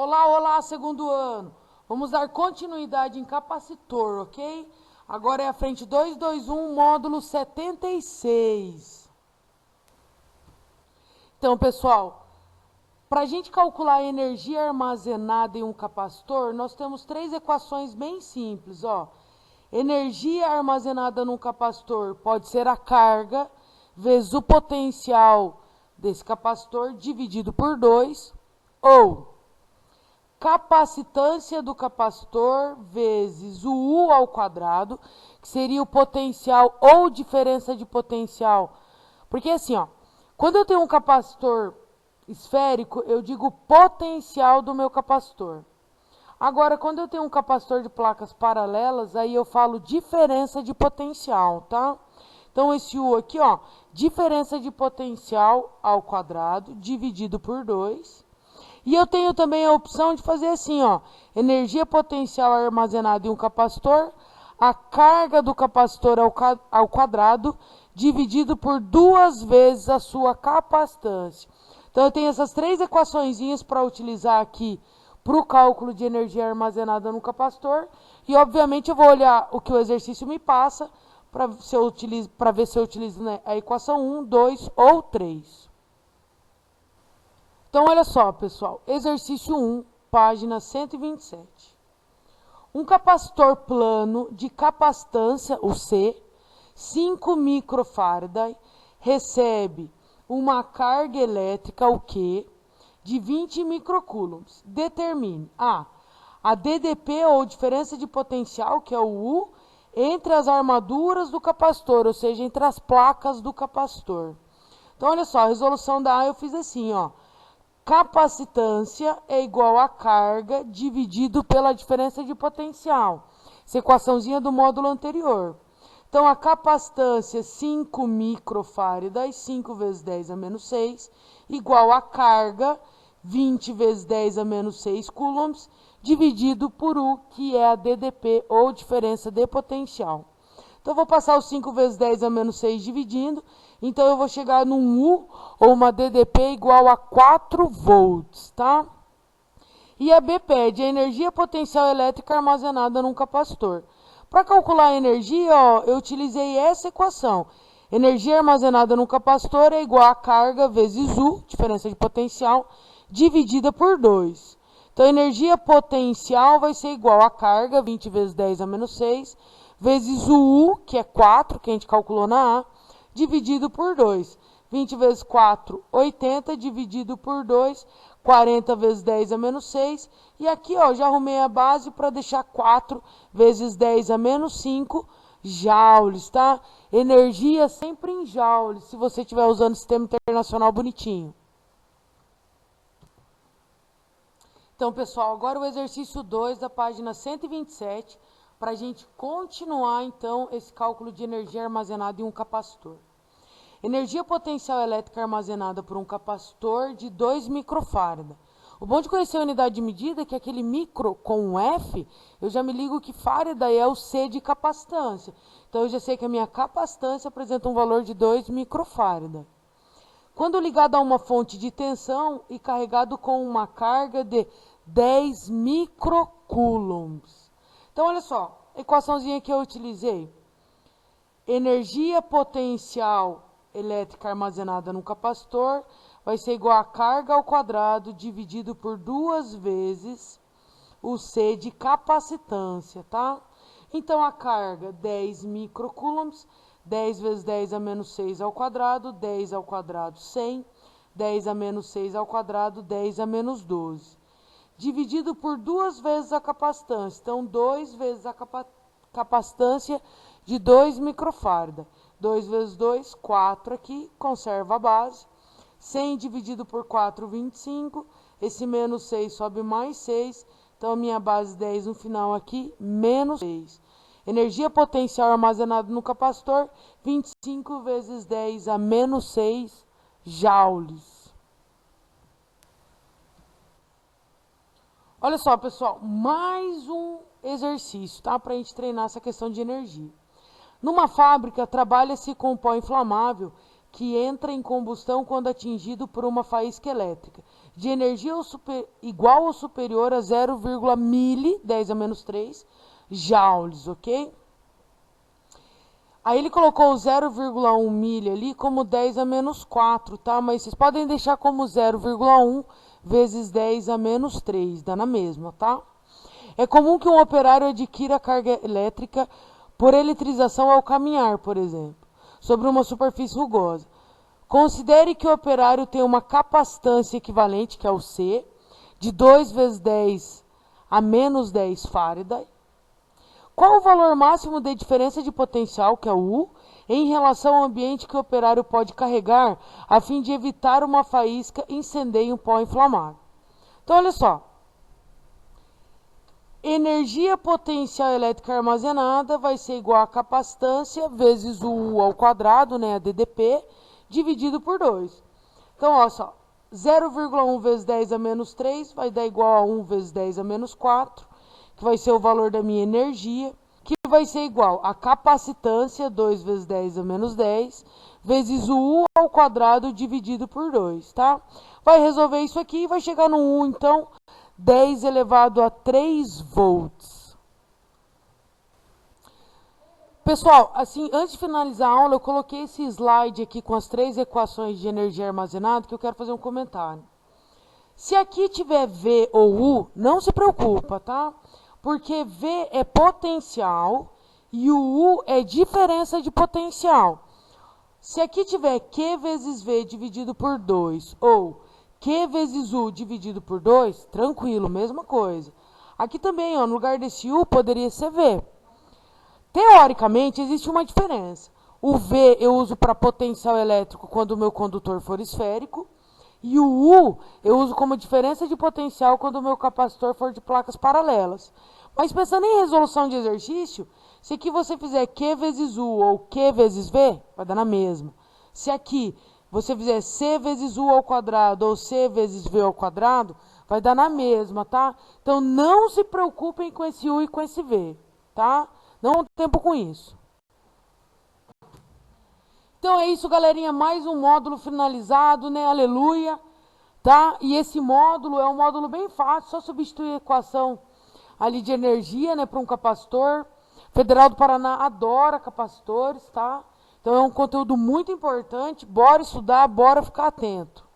Olá, olá, segundo ano. Vamos dar continuidade em capacitor, ok? Agora é a frente 221, módulo 76. Então, pessoal, para a gente calcular a energia armazenada em um capacitor, nós temos três equações bem simples, ó. Energia armazenada num capacitor pode ser a carga vezes o potencial desse capacitor dividido por 2, ou capacitância do capacitor vezes o U ao quadrado, que seria o potencial ou diferença de potencial. Porque assim, ó, quando eu tenho um capacitor esférico, eu digo potencial do meu capacitor. Agora, quando eu tenho um capacitor de placas paralelas, aí eu falo diferença de potencial, tá? Então, esse U aqui, ó, diferença de potencial ao quadrado, dividido por 2. E eu tenho também a opção de fazer assim, ó, energia potencial armazenada em um capacitor, a carga do capacitor ao quadrado, dividido por 2 vezes a sua capacitância. Então, eu tenho essas três equaçõezinhas para utilizar aqui para o cálculo de energia armazenada no capacitor. E, obviamente, eu vou olhar o que o exercício me passa para ver se eu utilizo, né, a equação 1, 2 ou 3. Então, olha só, pessoal. Exercício 1, página 127. Um capacitor plano de capacitância, o C, 5 microfarad, recebe uma carga elétrica, o Q, de 20 microcoulombs. Determine a DDP, ou diferença de potencial, que é o U, entre as armaduras do capacitor, ou seja, entre as placas do capacitor. Então, olha só, a resolução da A eu fiz assim, ó. Capacitância é igual a carga dividido pela diferença de potencial. Essa equaçãozinha do módulo anterior. Então, a capacitância 5 microfarads, 5 vezes 10 a menos 6, igual a carga 20 vezes 10 a menos 6 coulombs, dividido por U, que é a DDP, ou diferença de potencial. Então, eu vou passar os 5 vezes 10 a menos 6 dividindo. Então, eu vou chegar num U, ou uma DDP, igual a 4 volts, tá? E a B pede a energia potencial elétrica armazenada num capacitor. Para calcular a energia, ó, eu utilizei essa equação. Energia armazenada num capacitor é igual a carga vezes U, diferença de potencial, dividida por 2. Então, a energia potencial vai ser igual a carga, 20 vezes 10 a menos 6, vezes o U, que é 4, que a gente calculou na A, dividido por 2. 20 vezes 4, 80, dividido por 2, 40 vezes 10 a menos 6. E aqui, ó, já arrumei a base para deixar 4 vezes 10 a menos 5 joules, tá? Energia sempre em joules, se você estiver usando o sistema internacional bonitinho. Então, pessoal, agora o exercício 2 da página 127, para a gente continuar, então, esse cálculo de energia armazenada em um capacitor. Energia potencial elétrica armazenada por um capacitor de 2 microfarad. O bom de conhecer a unidade de medida é que aquele micro com um F, eu já me ligo que farad é o C de capacitância. Então, eu já sei que a minha capacitância apresenta um valor de 2 microfarad. Quando ligado a uma fonte de tensão e carregado com uma carga de 10 microcoulombs. Então, olha só, a equaçãozinha que eu utilizei. Energia potencial elétrica armazenada no capacitor vai ser igual a carga ao quadrado dividido por 2 vezes o C de capacitância, tá? Então, a carga 10 microcoulombs, 10 vezes 10 a menos 6 ao quadrado, 10 ao quadrado 100, 10 a menos 6 ao quadrado, 10 a menos 12. Dividido por 2 vezes a capacitância. Então, 2 vezes a capacitância de 2 microfarad. 2 vezes 2, 4 aqui, conserva a base. 100 dividido por 4, 25. Esse menos 6 sobe mais 6. Então, a minha base 10 no final aqui, menos 6. Energia potencial armazenada no capacitor, 25 vezes 10 a menos 6 joules. Olha só, pessoal, mais um exercício, tá? Para a gente treinar essa questão de energia. Numa fábrica, trabalha-se com pó inflamável que entra em combustão quando atingido por uma faísca elétrica, de energia igual ou superior a 0,1 mili, 10 a menos 3, joules, ok? Aí ele colocou o 0,1 mili ali como 10 a menos 4, tá? Mas vocês podem deixar como 0,1 vezes 10 a menos 3, dá na mesma, tá? É comum que um operário adquira carga elétrica por eletrização ao caminhar, por exemplo, sobre uma superfície rugosa. Considere que o operário tem uma capacitância equivalente, que é o C, de 2 vezes 10 a menos 10 Faraday. Qual o valor máximo de diferença de potencial, que é o U, em relação ao ambiente que o operário pode carregar a fim de evitar uma faísca, incendeio e um pó inflamável? Então, olha só. Energia potencial elétrica armazenada vai ser igual a capacitância vezes o U ao quadrado, né, a DDP, dividido por 2. Então, olha só, 0,1 vezes 10 a menos 3 vai dar igual a 1 vezes 10 a menos 4, que vai ser o valor da minha energia, que vai ser igual a capacitância, 2 vezes 10 a menos 10, vezes o U ao quadrado dividido por 2, tá? Vai resolver isso aqui e vai chegar no 1, então, 10 elevado a 3 volts. Pessoal, assim, antes de finalizar a aula, eu coloquei esse slide aqui com as 3 equações de energia armazenada, que eu quero fazer um comentário. Se aqui tiver V ou U, não se preocupa, tá? Porque V é potencial e o U é diferença de potencial. Se aqui tiver Q vezes V dividido por 2 ou Q vezes U dividido por 2, tranquilo, mesma coisa. Aqui também, ó, no lugar desse U, poderia ser V. Teoricamente, existe uma diferença. O V eu uso para potencial elétrico quando o meu condutor for esférico. E o U eu uso como diferença de potencial quando o meu capacitor for de placas paralelas. Mas pensando em resolução de exercício, se aqui você fizer Q vezes U ou Q vezes V, vai dar na mesma. Se aqui você fizer C vezes U ao quadrado ou C vezes V ao quadrado, vai dar na mesma, tá? Então, não se preocupem com esse U e com esse V, tá? Não tem tempo com isso. Então, é isso, galerinha. Mais um módulo finalizado, né? Aleluia, tá? E esse módulo é um módulo bem fácil, só substituir a equação ali de energia, né, para um capacitor. Federal do Paraná adora capacitores, tá? Então, é um conteúdo muito importante. Bora estudar, bora ficar atento.